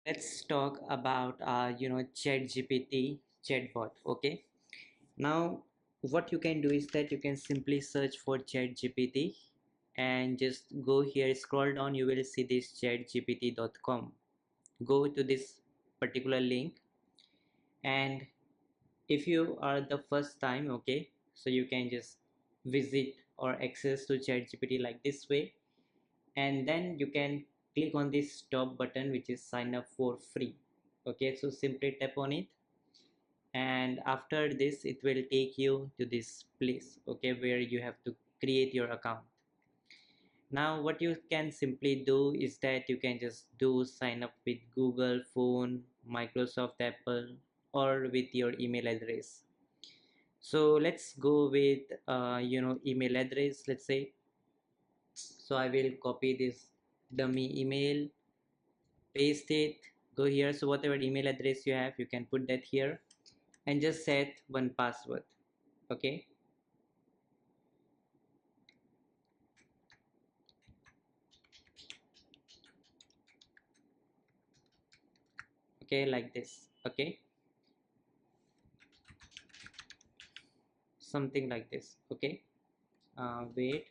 Let's talk about ChatGPT chatbot. Okay, now what you can do is that you can simply search for ChatGPT and just go here, scroll down, you will see this chatgpt.com. Go to this particular link, and if you are the first time, okay, so you can just visit or access to ChatGPT like this way, and then you can click on this top button which is sign up for free. Okay, so simply tap on it, and after this it will take you to this place, okay, where you have to create your account. Now what you can simply do is that you can just do sign up with Google phone, Microsoft, Apple, or with your email address. So let's go with email address, let's say. So I will copy this dummy email, paste it, go here. So whatever email address you have, you can put that here and just set one password. Okay, okay, like this. Okay, something like this. Okay, wait.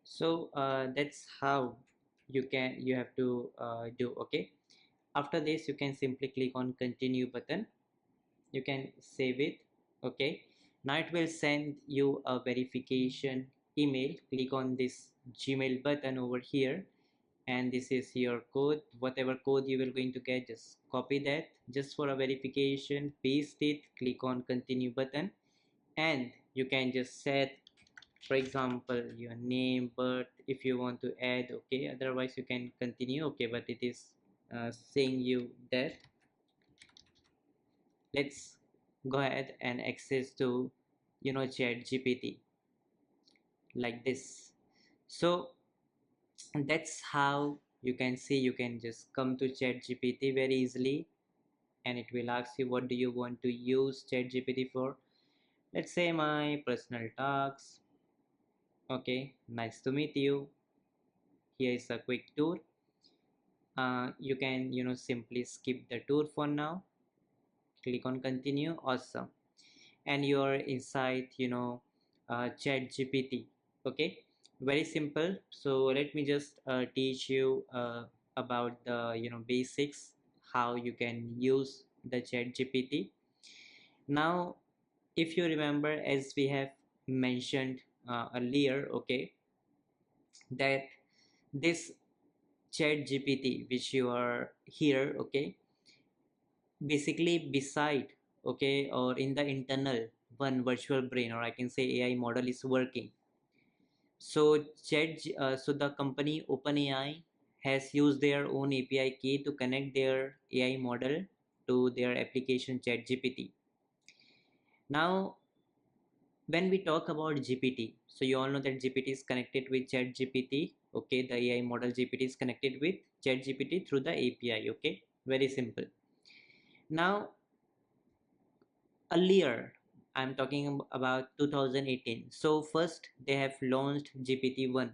So that's how you have to do. Okay, after this you can simply click on continue button, you can save it. Okay, now it will send you a verification email. Click on this Gmail button over here, and this is your code. Whatever code you will going to get, just copy that just for a verification, paste it, click on continue button, and you can just set, for example, your name, birth, if you want to add. Okay, otherwise you can continue. Okay, but it is saying you that. Let's go ahead and access to chat GPT like this. So that's how you can see, you can just come to chat GPT very easily, and it will ask you what do you want to use chat GPT for. Let's say my personal talks. Okay, nice to meet you, here is a quick tour. You can simply skip the tour for now, click on continue. Awesome, and you're inside chat GPT. Okay, very simple. So let me just teach you about the basics, how you can use the chat GPT. Now if you remember, as we have mentioned earlier, okay, that this chat GPT which you are here, okay, basically beside, okay, or in the internal one virtual brain, or I can say AI model is working. So so the company OpenAI has used their own API key to connect their AI model to their application ChatGPT. Now when we talk about GPT, so you all know that GPT is connected with ChatGPT. Okay, the AI model GPT is connected with ChatGPT through the API. Okay, very simple. Now earlier, I'm talking about 2018, so first they have launched GPT-1.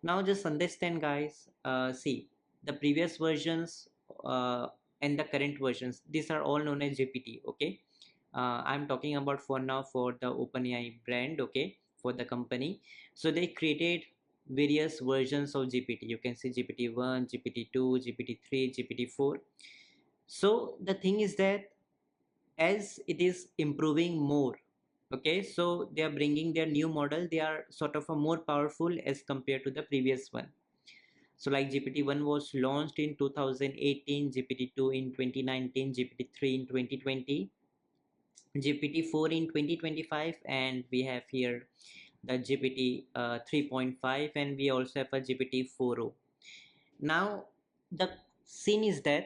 Now just understand guys, see, the previous versions and the current versions, these are all known as GPT. Okay, I'm talking about for now for the OpenAI brand. Okay, for the company, so they created various versions of GPT. You can see GPT-1, GPT-2, GPT-3, GPT-4. So the thing is that as it is improving more, okay, so they are bringing their new model, they are sort of a more powerful as compared to the previous one. So like GPT-1 was launched in 2018, GPT-2 in 2019, GPT-3 in 2020, GPT-4 in 2025, and we have here the GPT 3.5, and we also have a GPT 4.0. Now the scene is that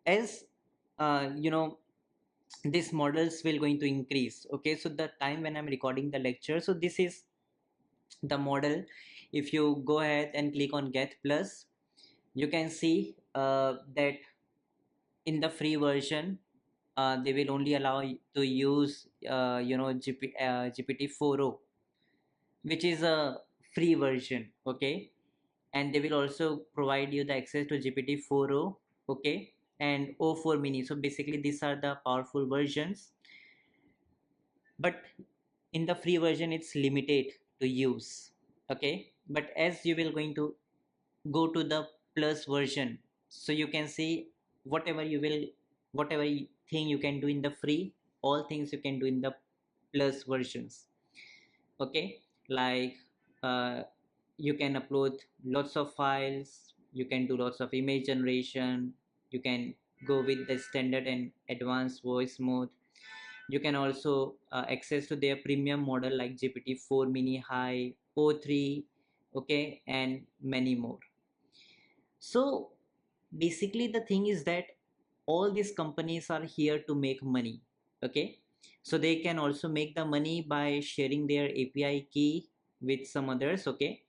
as these models will going to increase. Okay, so the time when I'm recording the lecture, so this is the model. If you go ahead and click on get plus, you can see that in the free version, they will only allow you to use GPT 4o, which is a free version, okay. And they will also provide you the access to GPT 4o, okay, and O4 mini. So basically these are the powerful versions, but in the free version it's limited to use, okay. But as you will going to go to the plus version, so you can see whatever thing you can do in the free, all things you can do in the plus versions, okay. Like uh, you can upload lots of files, you can do lots of image generation, you can go with the standard and advanced voice mode. You can also access to their premium model like GPT-4 mini high, O3, okay, and many more. So basically the thing is that all these companies are here to make money, okay. So they can also make the money by sharing their API key with some others, okay.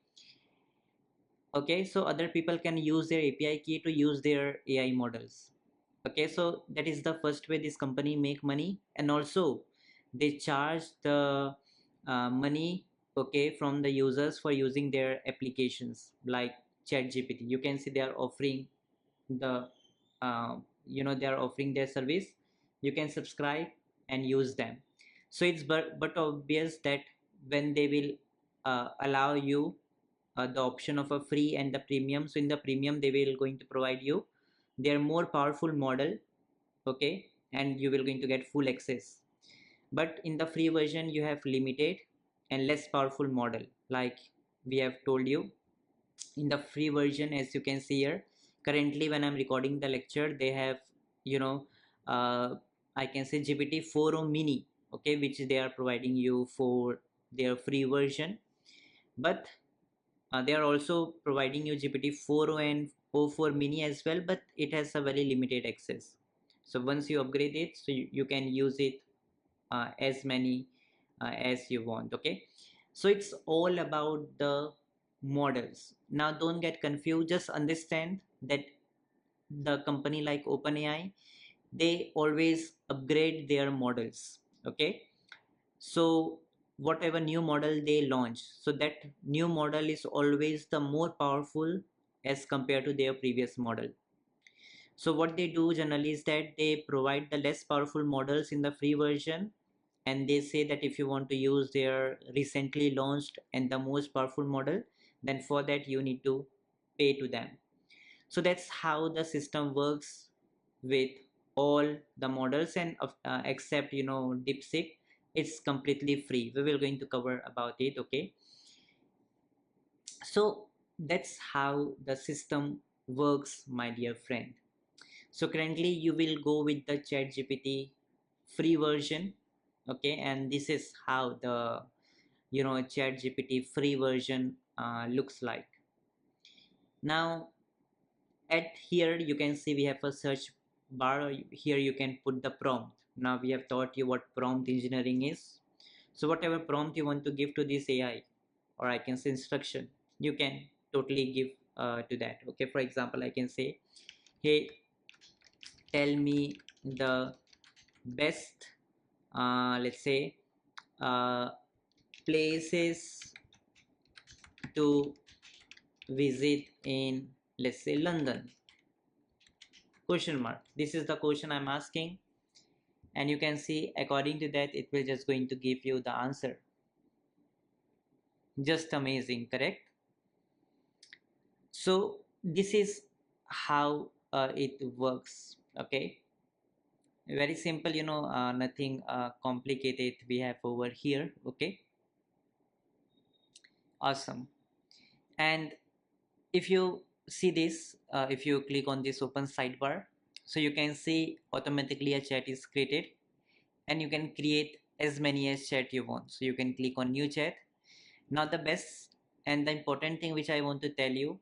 Okay, so other people can use their API key to use their AI models, okay. So that is the first way this company make money. And also they charge the money, okay, from the users for using their applications like ChatGPT. You can see they are offering the they are offering their service. You can subscribe and use them. So it's but obvious that when they will allow you the option of a free and the premium, so in the premium they will going to provide you their more powerful model, okay, and you will going to get full access. But in the free version you have limited and less powerful model. Like we have told you, in the free version, as you can see here, currently when I'm recording the lecture, they have you know uh, I can say GPT 4o mini, okay, which they are providing you for their free version. But they are also providing you GPT 4o and O4 mini as well, but it has a very limited access. So once you upgrade it, so you can use it as many as you want, okay. So it's all about the models. Now don't get confused, just understand that the company like OpenAI, they always upgrade their models, okay. So whatever new model they launch, so that new model is always the more powerful as compared to their previous model. So what they do generally is that they provide the less powerful models in the free version, and they say that if you want to use their recently launched and the most powerful model, then for that you need to pay to them. So that's how the system works with all the models. And except DeepSeek, it's completely free. We will going to cover about it, okay. So that's how the system works, my dear friend. So currently you will go with the ChatGPT free version, okay, and this is how the ChatGPT free version looks like. Now at here you can see we have a search bar. Here you can put the prompt. Now we have taught you what prompt engineering is. So whatever prompt you want to give to this AI, or I can say instruction, you can totally give to that, okay. For example, I can say, hey, tell me the best let's say uh, places to visit in, let's say, London, question mark. This is the question I'm asking, and you can see according to that it will just going to give you the answer. Just amazing, correct? So this is how it works, okay. Very simple, nothing complicated we have over here, okay. Awesome. And if you see this, if you click on this open sidebar, so you can see automatically a chat is created, and you can create as many as chat you want. So you can click on new chat. Now the best and the important thing which I want to tell you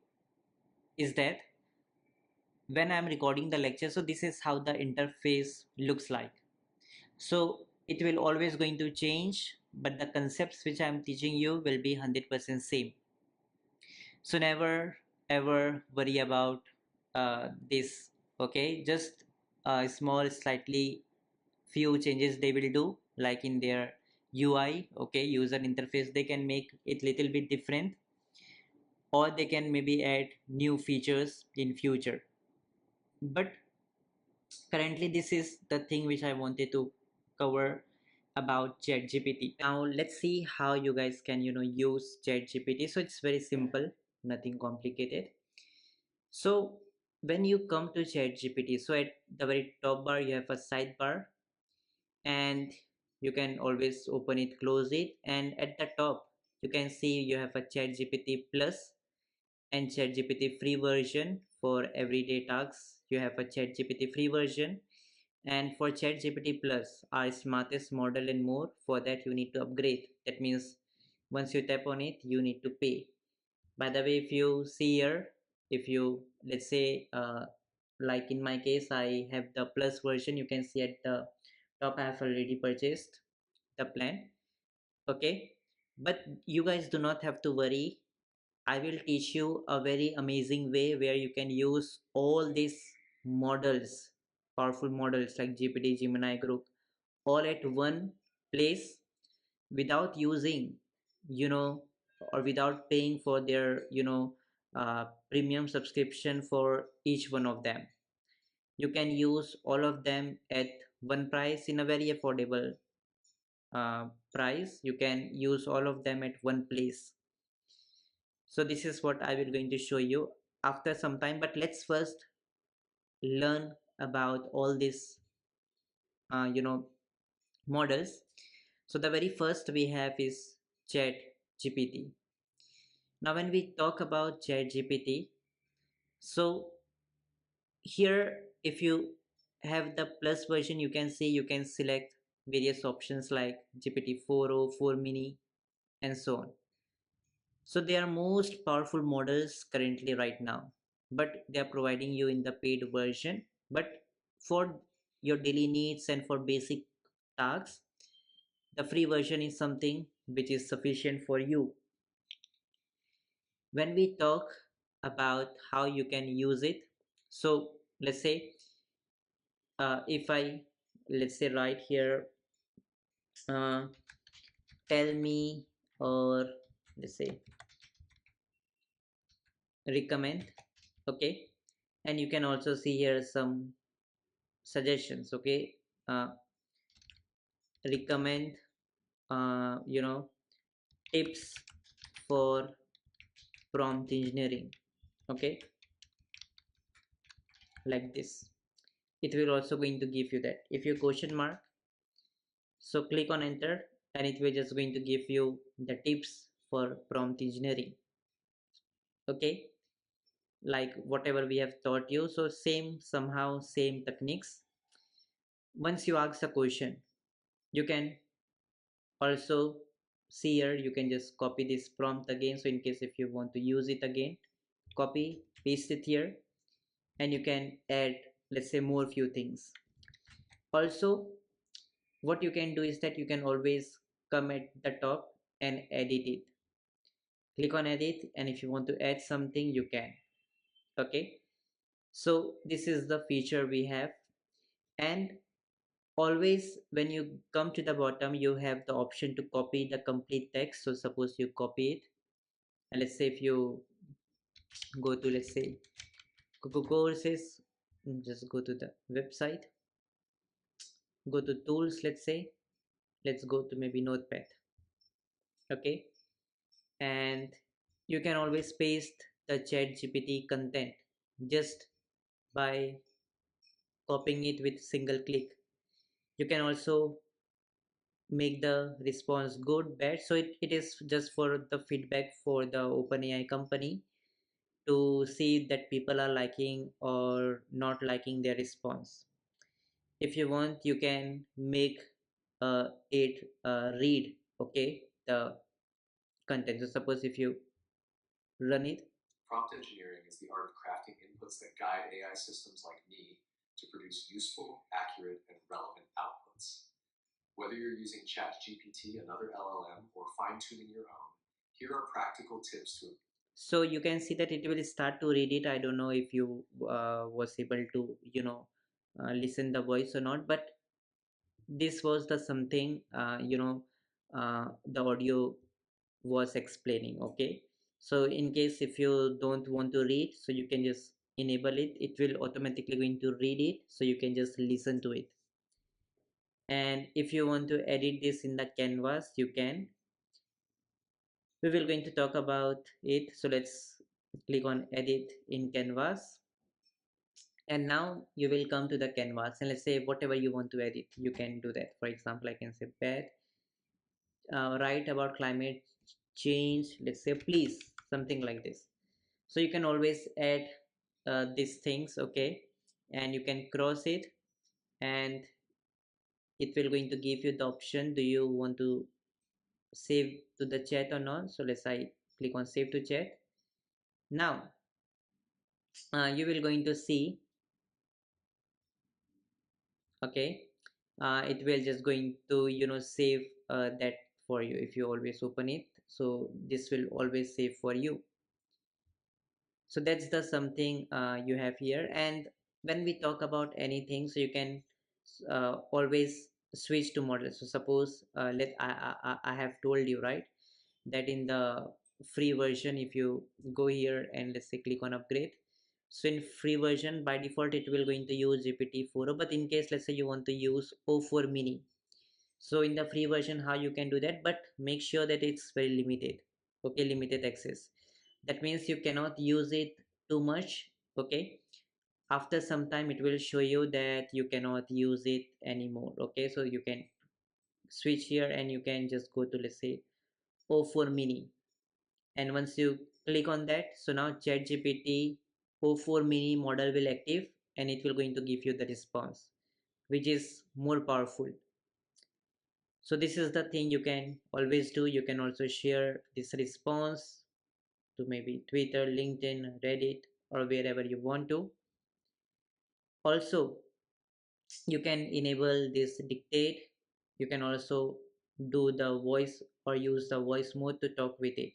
is that when I'm recording the lecture, so this is how the interface looks like. So it will always going to change, but the concepts which I'm teaching you will be 100% same. So never ever worry about this, okay. Just a small slightly few changes they will do, like in their UI, okay, user interface. They can make it little bit different, or they can maybe add new features in future. But currently this is the thing which I wanted to cover about ChatGPT. Now let's see how you guys can use ChatGPT. So it's very simple, nothing complicated. So when you come to ChatGPT, so at the very top bar you have a sidebar, and you can always open it, close it, and at the top you can see you have a ChatGPT Plus and ChatGPT free version. For everyday tasks you have a ChatGPT free version, and for ChatGPT Plus, our smartest model and more, for that you need to upgrade. That means once you tap on it, you need to pay. By the way, if you see here, if you let's say like in my case, I have the Plus version. You can see at the top I have already purchased the plan. Okay, but you guys do not have to worry. I will teach you a very amazing way where you can use all these models, powerful models like GPT, Gemini Group, all at one place without using, you know, or without paying for their, premium subscription for each one of them. You can use all of them at one price in a very affordable price. You can use all of them at one place. So this is what I will going to show you after some time, but let's first learn about all these uh, you know models. So the very first we have is Chat GPT. Now when we talk about Chat GPT, so here if you have the plus version, you can see you can select various options like GPT 4o, 4 mini, and so on. So they are most powerful models currently right now, but they are providing you in the paid version. But for your daily needs and for basic tasks, the free version is something which is sufficient for you. When we talk about how you can use it, so let's say if I let's say right here, uh, tell me, or let's say recommend, okay, and you can also see here some suggestions, okay, uh, recommend tips for prompt engineering, okay, like this. It will also going to give you that. If you question mark, so click on enter, and it will just going to give you the tips for prompt engineering, okay, like whatever we have taught you. So same, somehow same techniques. Once you ask a question, you can also see here, you can just copy this prompt again. So in case if you want to use it again, copy, paste it here, and you can add, let's say, more few things. Also, what you can do is that you can always come at the top and edit it. Click on edit, and if you want to add something, you can. Okay, so this is the feature we have. And always when you come to the bottom, you have the option to copy the complete text. So suppose you copy it, and let's say if you go to, let's say, Google courses, just go to the website, go to tools, let's say, let's go to maybe Notepad, okay, and you can always paste the Chat GPT content just by copying it with single click. You can also make the response good, bad. So it is just for the feedback for the OpenAI company to see that people are liking or not liking their response. If you want, you can make it read, okay, the content. So suppose if you run it. Prompt engineering is the art of crafting inputs that guide AI systems like me to produce useful, accurate, and relevant outputs. Whether you're using ChatGPT, another LLM, or fine-tuning your own, here are practical tips to. So you can see that it will start to read it. I don't know if you was able to listen the voice or not, but this was the something the audio was explaining. Okay, so in case if you don't want to read, so you can just enable it, it will automatically going to read it, so you can just listen to it. And if you want to edit this in the canvas, you can. We will going to talk about it, so let's click on edit in canvas. And now you will come to the canvas, and let's say whatever you want to edit, you can do that. For example, I can say bad, write about climate change, let's say please, something like this. So you can always add these things. Okay, and you can cross it, and it will going to give you the option, do you want to save to the chat or not. So let's say click on save to chat. Now you will going to see, okay, it will just going to save that for you if you always open it. So this will always save for you. So that's the something you have here. And when we talk about anything, so you can always switch to model. So suppose I have told you, right, that in the free version, if you go here and let's say click on upgrade, so in free version by default it will going to use GPT-4, but in case let's say you want to use O4 mini, so in the free version how you can do that, but make sure that it's very limited. Okay, limited access, that means you cannot use it too much. Okay, after some time it will show you that you cannot use it anymore. Okay, so you can switch here and you can just go to let's say O4 mini, and once you click on that, so now ChatGPT O4 mini model will active, and it will going to give you the response which is more powerful. So this is the thing you can always do. You can also share this response to maybe Twitter, LinkedIn, Reddit, or wherever you want to. Also, you can enable this dictate. You can also do the voice or use the voice mode to talk with it.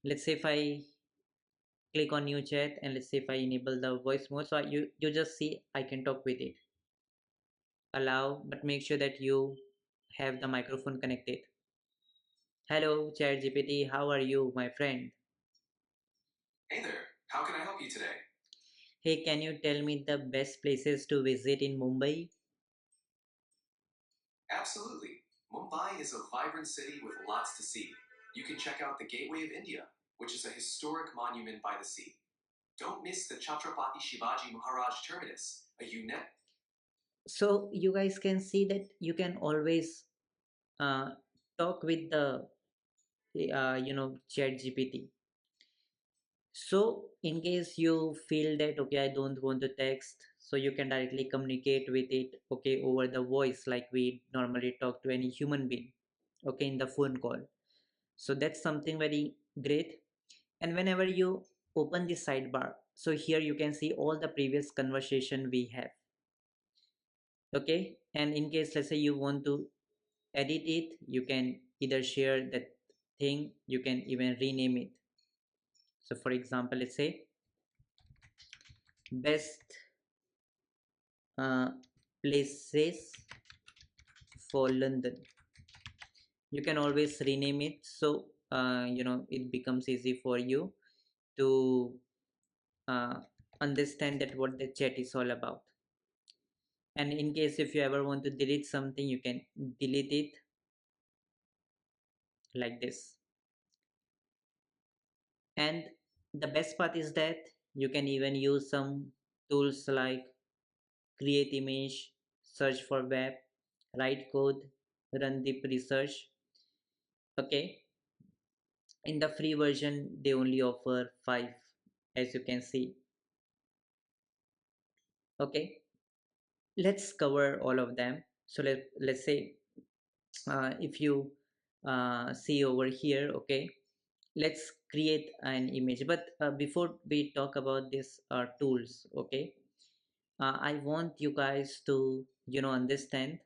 Let's say if I click on new chat and let's say if I enable the voice mode, so you just see I can talk with it. Allow, but make sure that you have the microphone connected. Hello, ChatGPT, how are you, my friend? Hey there, how can I help you today? Hey, can you tell me the best places to visit in Mumbai? Absolutely. Mumbai is a vibrant city with lots to see. You can check out the Gateway of India, which is a historic monument by the sea. Don't miss the Chhatrapati Shivaji Maharaj Terminus, a UNESCO. So you guys can see that you can always uh, talk with the chat GPT. So in case you feel that okay, I don't want to text, so you can directly communicate with it, okay, over the voice like we normally talk to any human being, okay, in the phone call. So that's something very great. And whenever you open the sidebar, so here you can see all the previous conversation we have. Okay, and in case let's say you want to edit it, you can either share that thing, you can even rename it. So for example, let's say best uh, places for London. You can always rename it, so it becomes easy for you to uh, understand that what the chat is all about. And in case if you ever want to delete something, you can delete it like this. And the best part is that you can even use some tools like create image, search for web, write code, run deep research. Okay, in the free version they only offer 5, as you can see. Okay, let's cover all of them. So let's say if you see over here, okay, let's create an image. But before we talk about these tools, okay, I want you guys to understand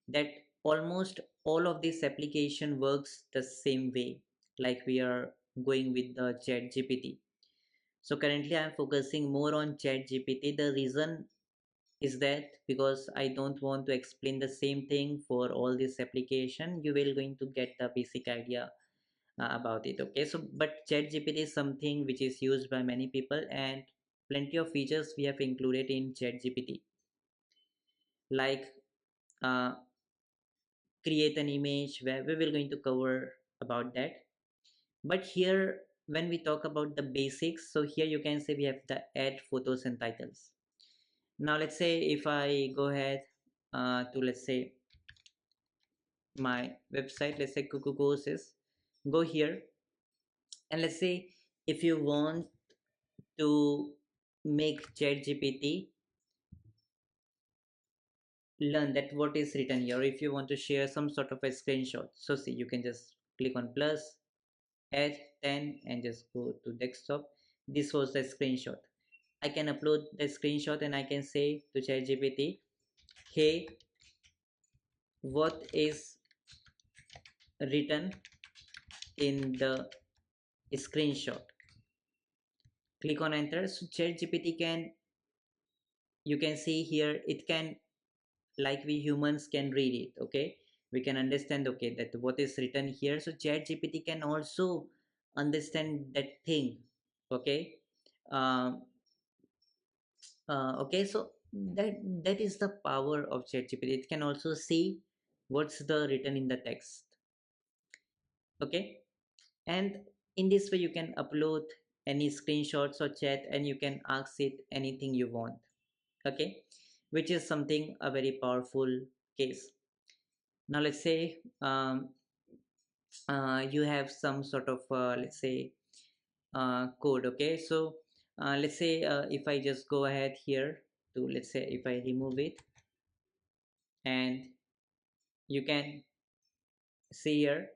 that almost all of this application works the same way, like we are going with the chat GPT. So currently I'm focusing more on chat GPT. The reason is that because I don't want to explain the same thing for all this application. You will going to get the basic idea about it. Okay, so but ChatGPT is something which is used by many people, and plenty of features we have included in ChatGPT, like uh, create an image, where we will going to cover about that. But here when we talk about the basics, so here you can say we have the add photos and titles. Now let's say if I go ahead to, let's say, my website, let's say Kuku courses, go here, and let's say if you want to make ChatGPT learn that what is written here, if you want to share some sort of a screenshot, so see, you can just click on plus, add 10, and just go to desktop. This was the screenshot. I can upload the screenshot and I can say to ChatGPT, hey, what is written in the screenshot? Click on enter. So ChatGPT can, you can see here, it can, like we humans can read it. Okay, we can understand, okay, that what is written here. So ChatGPT can also understand that thing. Okay, um, okay, so that is the power of ChatGPT. It can also see what's the written in the text. Okay, and in this way you can upload any screenshots or chat, and you can ask it anything you want. Okay, which is something a very powerful case. Now let's say you have some sort of let's say code. Okay, so let's say if I just go ahead here to, let's say if I remove it, and you can see here,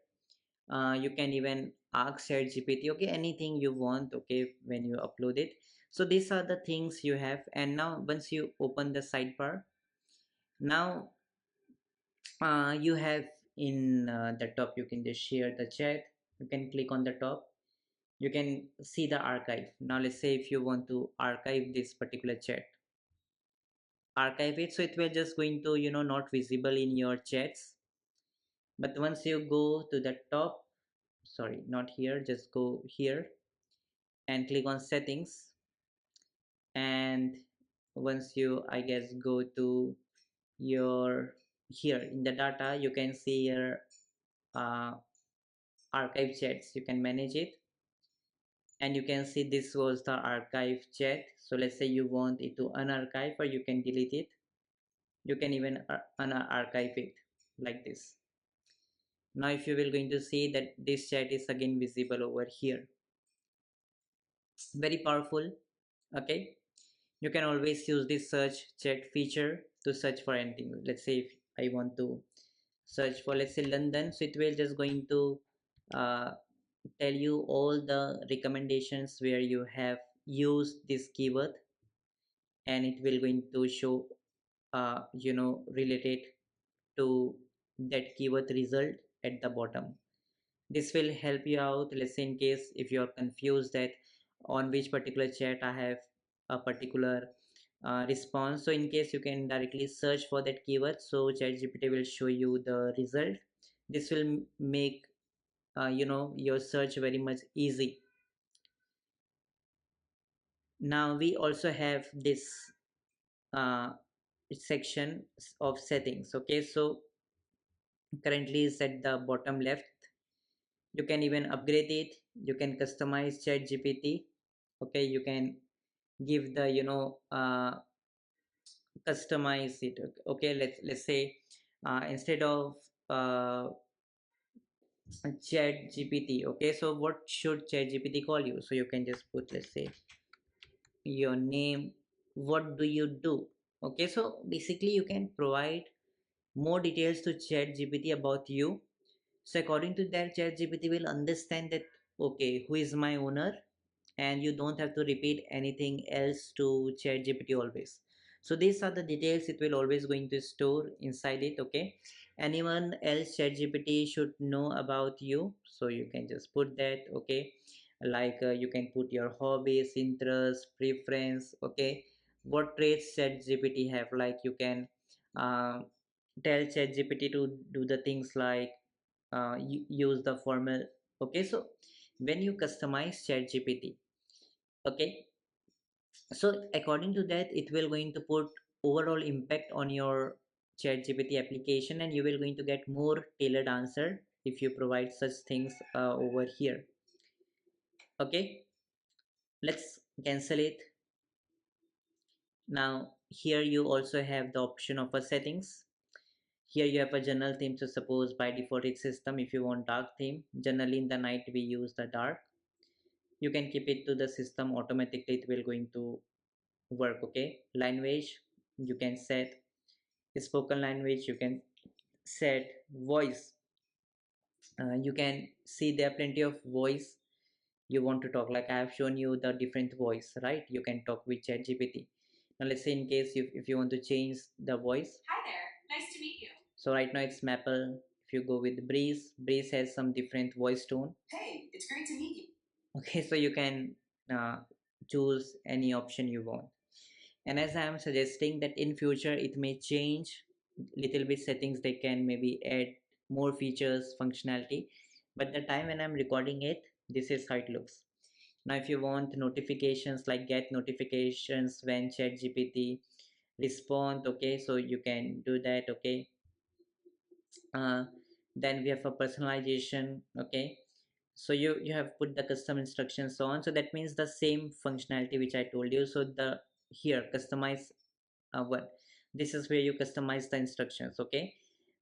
you can even ask ChatGPT, okay, anything you want, okay, when you upload it. So these are the things you have. And now once you open the sidebar, now you have in the top, you can just share the chat. You can click on the top, you can see the archive. Now let's say if you want to archive this particular chat, archive it, so it will just going to, not visible in your chats. But once you go to the top, sorry, not here, just go here and click on settings. And once you, I guess, go to your, here in the data, you can see your uh, archive chats, you can manage it. And you can see this was the archive chat. So let's say you want it to unarchive, or you can delete it. You can even unarchive it like this. Now if you will going to see that this chat is again visible over here. Very powerful. Okay, you can always use this search chat feature to search for anything. Let's say if I want to search for, let's say, London, so it will just going to uh, tell you all the recommendations where you have used this keyword, and it will going to show related to that keyword result at the bottom. This will help you out, let's say in case if you are confused that on which particular chat I have a particular response. So in case you can directly search for that keyword, so ChatGPT will show you the result. This will make your search very much easy. Now we also have this uh, section of settings. Okay, so currently is at the bottom left. You can even upgrade it, you can customize chat gpt. Okay, you can give the customize it. Okay, let's say instead of uh, chat gpt, okay, so what should chat gpt call you? So you can just put, let's say, your name, what do you do? Okay, so basically you can provide more details to chat gpt about you. So according to that, ChatGPT will understand that, okay, who is my owner, and you don't have to repeat anything else to ChatGPT always. So these are the details it will always going to store inside it. Okay, anyone else ChatGPT should know about you, so you can just put that. Okay, like you can put your hobbies, interests, preference. Okay, what traits ChatGPT have. Like you can uh, tell ChatGPT to do the things like use the formal. Okay, so when you customize ChatGPT, okay, so according to that, it will going to put overall impact on your ChatGPT application, and you will going to get more tailored answer if you provide such things over here. Okay, let's cancel it. Now here you also have the option of a settings. Here you have a general theme. So suppose by default it's system. If you want dark theme, generally in the night we use the dark. You can keep it to the system, automatically it will going to work. Okay, language you can set spoken language, you can set voice. You can see there are plenty of voice you want to talk. Like I have shown you the different voice, right? You can talk with ChatGPT. Now let's say in case if you want to change the voice. Hi there, nice to meet you. So right now it's Maple. If you go with Breeze has some different voice tone. Hey, it's great to meet you. Okay, so you can uh, choose any option you want. And as I am suggesting that in future it may change little bit settings, they can maybe add more features functionality, but the time when I'm recording it, this is how it looks. Now if you want notifications, like get notifications when ChatGPT respond, okay, so you can do that. Okay, uh, then we have a personalization. Okay, so you have put the custom instructions on, so that means the same functionality which I told you. So the here customize what, this is where you customize the instructions. Okay,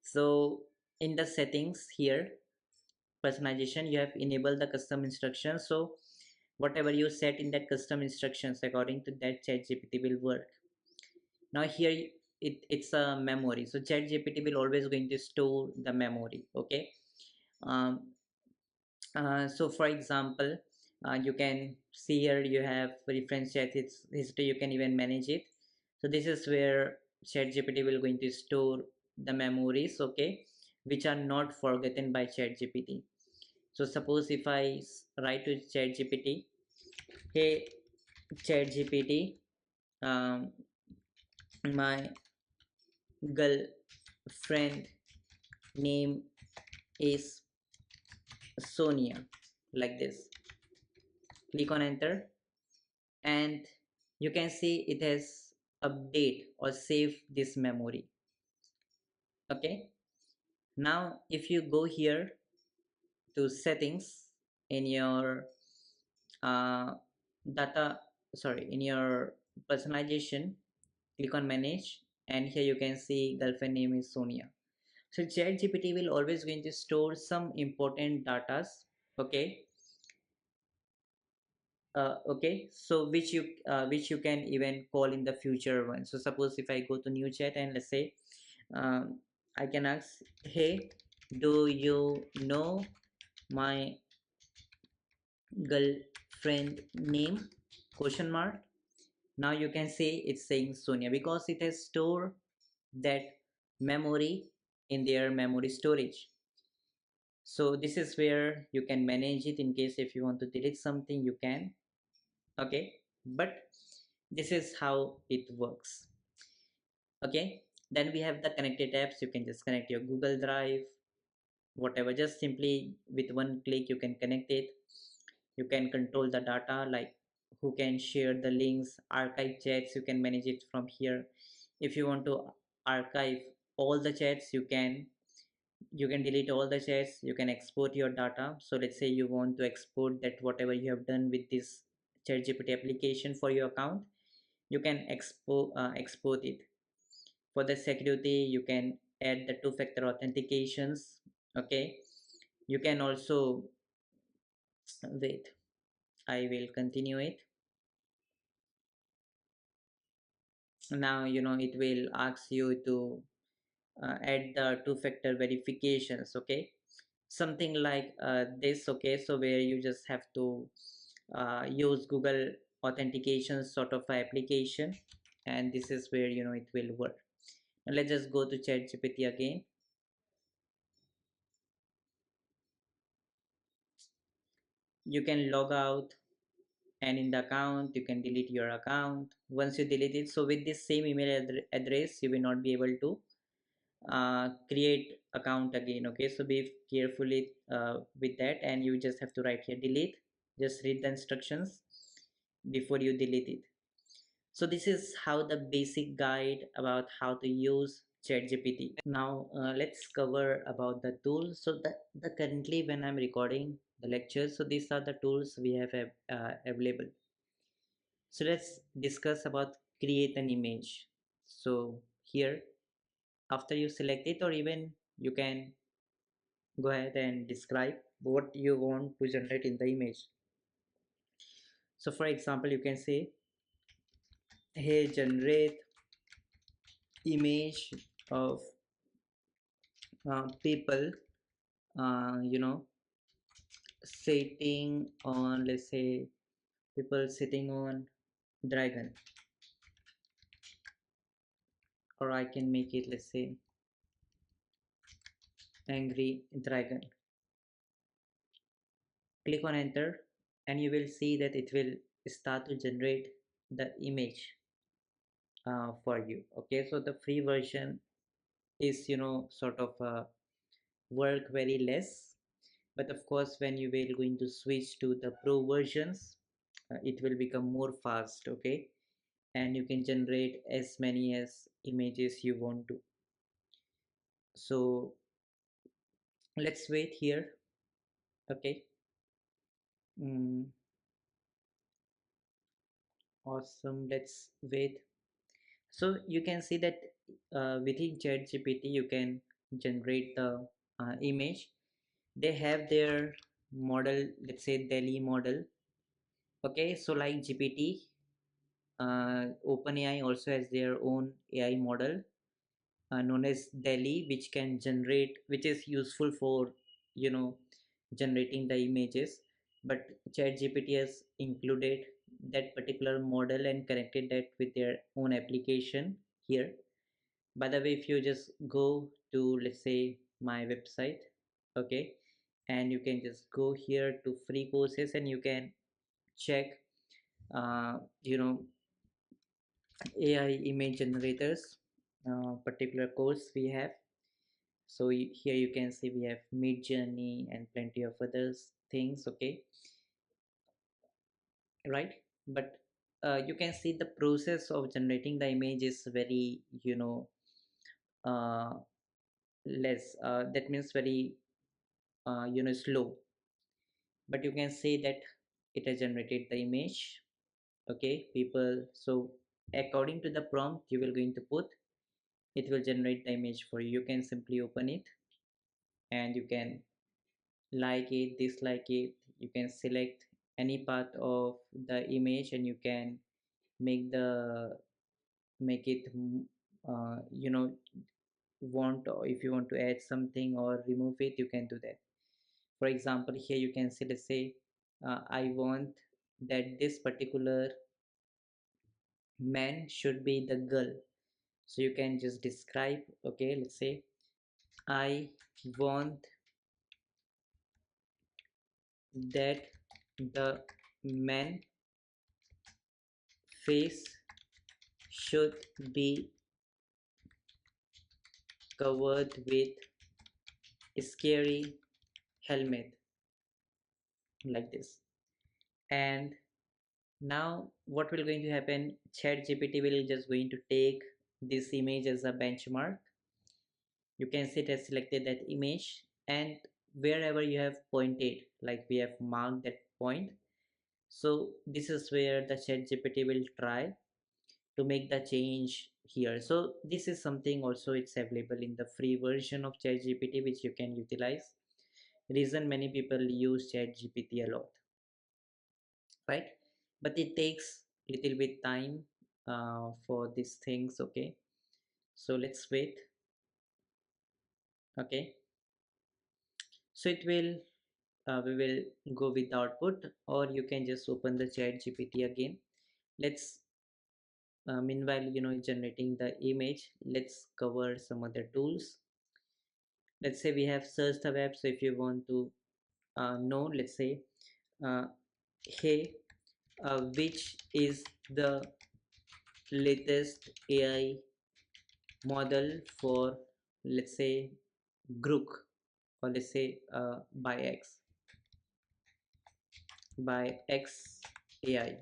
so in the settings here, personalization, you have enabled the custom instructions. So whatever you set in that custom instructions, according to that ChatGPT will work. Now here it's a memory, so ChatGPT will always going to store the memory. Okay, um, so for example, you can see here you have reference chat history, you can even manage it. So this is where ChatGPT will going to store the memories, okay, which are not forgotten by ChatGPT. So suppose if I write to ChatGPT, hey ChatGPT, um, my girlfriend name is Sonia, like this, click on enter, and you can see it has update or save this memory. Okay, now if you go here to settings in your uh, data, sorry, in your personalization, click on manage, and here you can see girlfriend name is Sonia. So ChatGPT will always going to store some important datas. Okay, okay, so which you can even call in the future one. So suppose if I go to new chat and let's say I can ask, hey, do you know my girlfriend name, question mark. Now you can see it's saying Sonia because it has stored that memory in their memory storage. So this is where you can manage it. In case if you want to delete something, you can. Okay, but this is how it works. Okay, then we have the connected apps. You can just connect your Google Drive, whatever, just simply with one click you can connect it. You can control the data, like who can share the links, archive chats, you can manage it from here. If you want to archive all the chats, you can delete all the chats, you can export your data. So let's say you want to export that whatever you have done with this ChatGPT application for your account, you can export it. For the security, you can add the two-factor authentications. Okay, you can also wait, I will continue it. Now it will ask you to add the two-factor verifications. Okay, something like this. Okay, so where you just have to use Google authentication sort of application, and this is where it will work. Now let's just go to ChatGPT again. You can log out, and in the account you can delete your account once you delete it. So with this same email address you will not be able to create account again. Okay, so be carefully with that, and you just have to write here delete. Just read the instructions before you delete it. So this is how the basic guide about how to use ChatGPT. Now let's cover about the tools. So the currently when I'm recording the lecture, so these are the tools we have available. So let's discuss about create an image. So here, after you select it, or even you can go ahead and describe what you want to generate in the image. So for example, you can say, hey, generate image of people, you know, sitting on, let's say, people sitting on dragon, or I can make it, let's say, angry dragon. Click on enter, and you will see that it will start to generate the image for you. Okay, so the free version is, you know, sort of work very less, but of course when you will going to switch to the pro versions, it will become more fast. Okay, and you can generate as many as images you want to. So let's wait here. Okay. mm, awesome, let's wait. So you can see that within ChatGPT you can generate the image. They have their model, let's say Delhi model. Okay, so like GPT, OpenAI also has their own AI model known as Delhi, which can generate, which is useful for, you know, generating the images. But ChatGPT has included that particular model and connected that with their own application here. By the way, if you just go to, let's say, my website, okay, and you can just go here to free courses, and you can check, you know, AI image generators, particular course we have. So here you can see we have Mid Journey and plenty of others things. Okay, right? But you can see the process of generating the image is very, you know, uh, less. That means very, you know, slow. But you can see that it has generated the image. Okay, people. So according to the prompt you will going to put, it will generate the image for you. You can simply open it, and you can like it, dislike it. You can select any part of the image, and you can make the make it you know, want, or if you want to add something or remove it, you can do that. For example, here you can see, let's say, I want that this particular man should be the girl. So you can just describe. Okay, let's say I want that the man face should be covered with scary helmet, like this. And now what will going to happen, chat gpt will just going to take this image as a benchmark. You can see it has selected that image, and wherever you have pointed, like we have marked that point, so this is where the chat gpt will try to make the change here. So this is something also it's available in the free version of chat gpt, which you can utilize. Reason many people use chat gpt a lot, right? But it takes little bit time for these things. Okay, so let's wait. Okay, so it will we will go with the output, or you can just open the chat gpt again. Let's meanwhile, you know, generating the image, let's cover some other tools. Let's say we have search the web. So if you want to know, let's say, uh, hey, which is the latest AI model for, let's say, Grook, or let's say by X AI.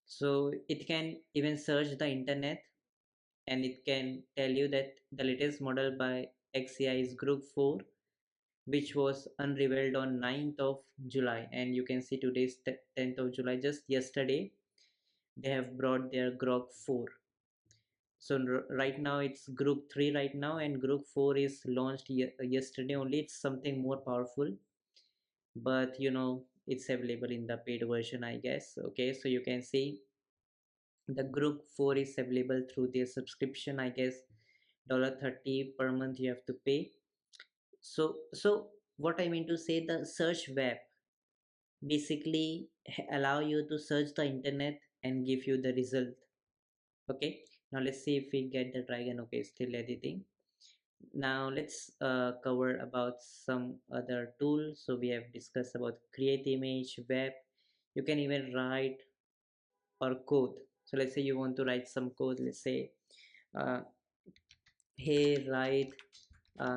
So it can even search the internet, and it can tell you that the latest model by XAI is Group 4, which was unrevealed on 9th of July. And you can see today's 10th of July, just yesterday they have brought their Grok 4. So right now it's Group 3 right now, and Group 4 is launched yesterday only. It's something more powerful, but it's available in the paid version, I guess. Okay, so you can see the Group 4 is available through their subscription, I guess. 30 per month you have to pay. So what I mean to say, the search web basically allow you to search the internet and give you the result. Okay, now let's see if we get the dragon. Okay, still editing. Now let's cover about some other tools. So we have discussed about create image, web. You can even write or code. So let's say you want to write some code. Let's say uh, hey, write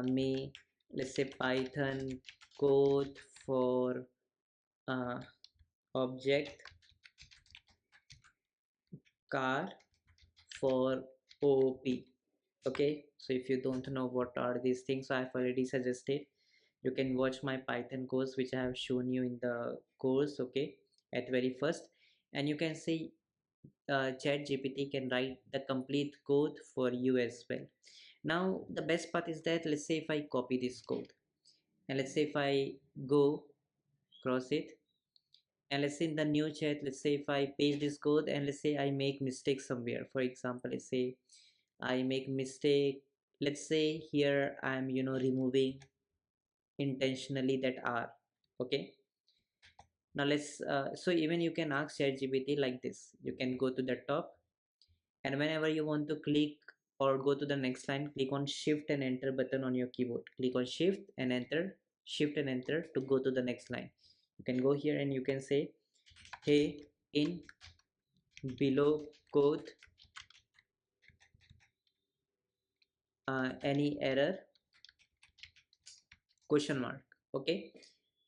me, let's say, Python code for uh, object car for OOP. Okay, so if you don't know what are these things, so I've already suggested you can watch my Python course, which I have shown you in the course. Okay, at very first, and you can see chat gpt can write the complete code for you as well. Now the best part is that, let's say if I copy this code, and let's say if I go cross it, and let's say in the new chat, let's say if I paste this code, and let's say I make mistake somewhere. For example, let's say I make mistake, let's say here I'm removing intentionally that R. Okay, now let's so even you can ask ChatGPT like this. You can go to the top, and whenever you want to click or go to the next line, click on shift and enter button on your keyboard. Click on shift and enter, shift and enter to go to the next line. You can go here and you can say, hey, in below code, any error, question mark. Okay,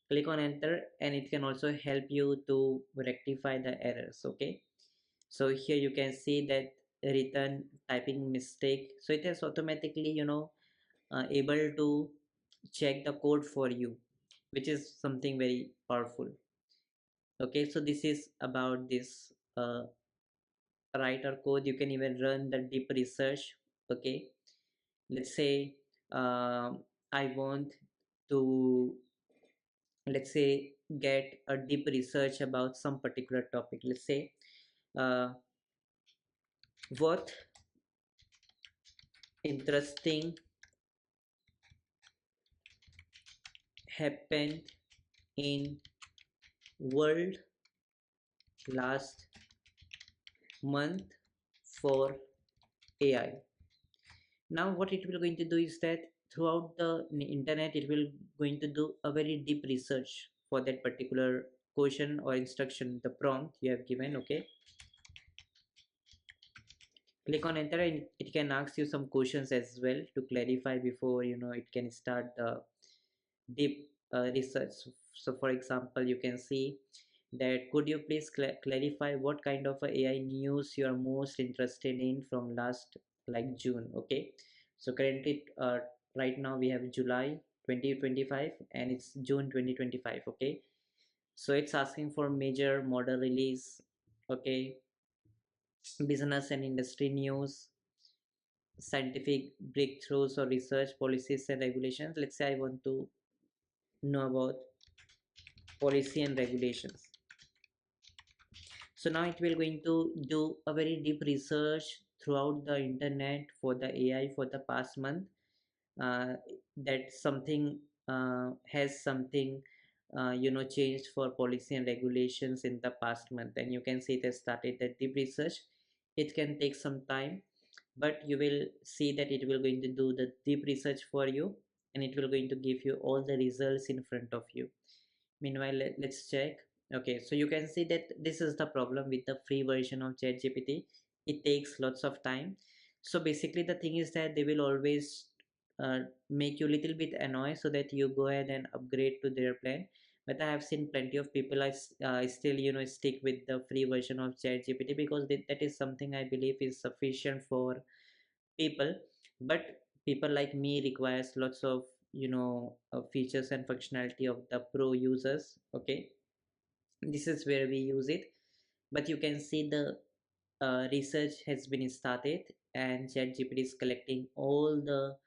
click on enter, and it can also help you to rectify the errors. Okay, so here you can see that written typing mistake, so it has automatically able to check the code for you, which is something very powerful. Okay, so this is about this writer code. You can even run the deep research. Okay, let's say I want to, let's say, get a deep research about some particular topic. Let's say uh, what interesting happened in world last month for AI. Now what it will going to do is that throughout the internet it will going to do a very deep research for that particular question or instruction, the prompt you have given. Okay, click on enter, and it can ask you some questions as well to clarify before it can start the deep research. So for example, you can see that, could you please clarify what kind of a AI news you are most interested in from last, like, June. Okay, so currently right now we have July 2025 and it's June 2025. Okay, so it's asking for major model release. Okay, business and industry news, scientific breakthroughs or research, policies and regulations. Let's say I want to know about policy and regulations. So now it will going to do a very deep research throughout the internet for the AI for the past month, uh, that something has something changed for policy and regulations in the past month, and you can see it has started that deep research. It can take some time, but you will see that it will going to do the deep research for you, and it will going to give you all the results in front of you. Meanwhile, let's check. Okay, so you can see that this is the problem with the free version of ChatGPT. It takes lots of time. So basically the thing is that they will always make you a little bit annoyed so that you go ahead and upgrade to their plan. But I have seen plenty of people still stick with the free version of ChatGPT because that is something I believe is sufficient for people. But people like me requires lots of features and functionality of the pro users. Okay, this is where we use it. But you can see the research has been started, and ChatGPT is collecting all the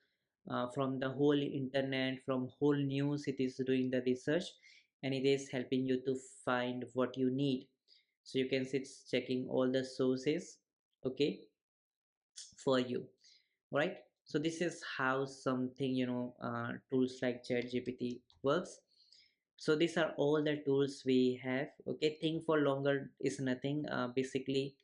from the whole internet, from whole news. It is doing the research, and it is helping you to find what you need. So you can see it's checking all the sources, okay, for you, right? So this is how something tools like ChatGPT works. So these are all the tools we have. Okay, think for longer is nothing. Basically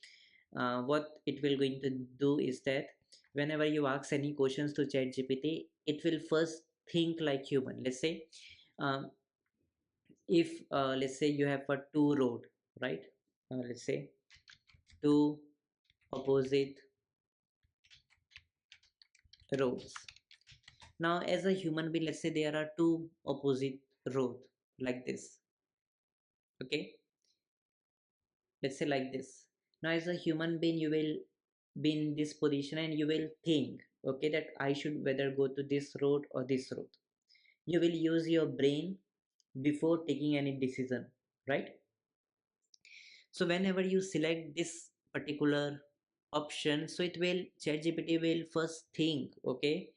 what it will going to do is that whenever you ask any questions to ChatGPT, it will first think like human. Let's say um, if let's say you have a two road, right? Let's say two opposite roads. Now as a human being, let's say there are two opposite road like this. Okay, let's say like this. Now as a human being, you will be in this position and you will think, okay, that I should whether go to this road or this road. You will use your brain before taking any decision, right? So whenever you select this particular option, so it will ChatGPT will first think, okay,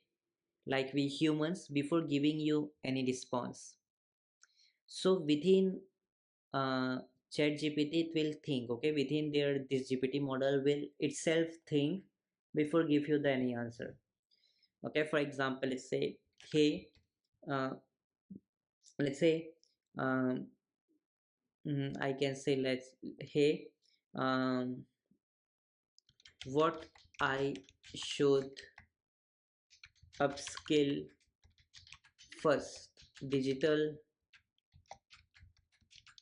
like we humans, before giving you any response. So within uh, ChatGPT, it will think, okay, within their this GPT model will itself think before give you the any answer. Okay, for example, let's say, hey, uh, let's say, um, I can say, hey, um, what I should upskill first, digital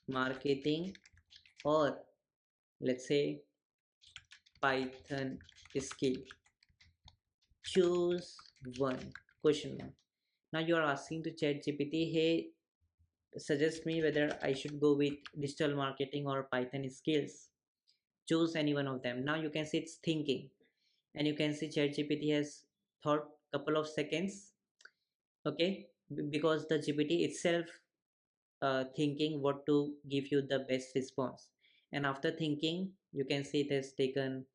marketing, or let's say Python skill. Choose one. Question mark. Now you are asking to ChatGPT, hey, suggest me whether I should go with digital marketing or Python skills. Choose any one of them. Now you can see it's thinking, and you can see ChatGPT has thought couple of seconds. Okay, because the GPT itself thinking what to give you the best response, and after thinking, you can see it has taken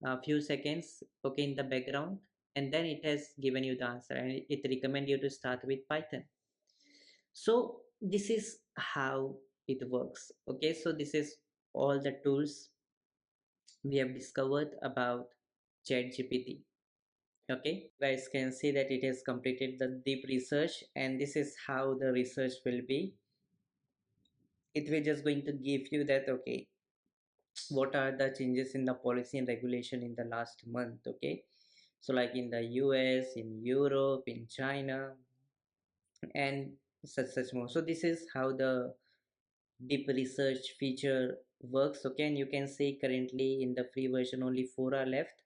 a few seconds, okay, in the background, and then it has given you the answer, and it recommend you to start with Python. So this is how it works. Okay, so this is all the tools we have discovered about ChatGPT. Okay, guys can see that it has completed the deep research, and this is how the research will be. It will just going to give you that, okay, what are the changes in the policy and regulation in the last month. Okay, so like in the US, in Europe, in China, and such more. So this is how the deep research feature works. Okay, and you can see currently in the free version only 4 are left,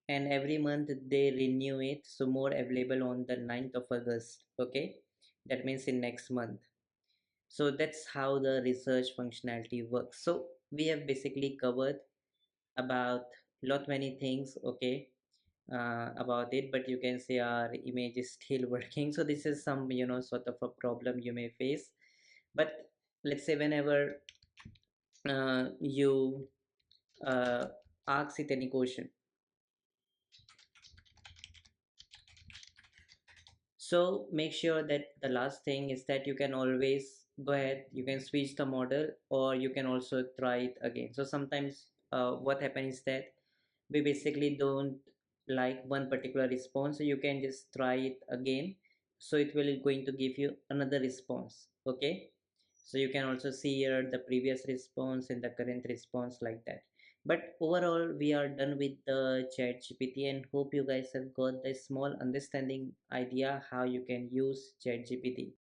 and every month they renew it, so more available on the 9th of August. Okay, that means in next month. So that's how the research functionality works. So we have basically covered about lot many things, okay, about it, but you can see our image is still working. So this is some sort of a problem you may face. But let's say whenever you uh, ask it any question, so make sure that the last thing is that you can always go ahead, you can switch the model, or you can also try it again. So sometimes what happens is that we basically don't like one particular response, so you can just try it again, so it will going to give you another response. Okay, so you can also see here the previous response and the current response like that. But overall we are done with the chat gpt, and hope you guys have got the small understanding idea how you can use chat gpt.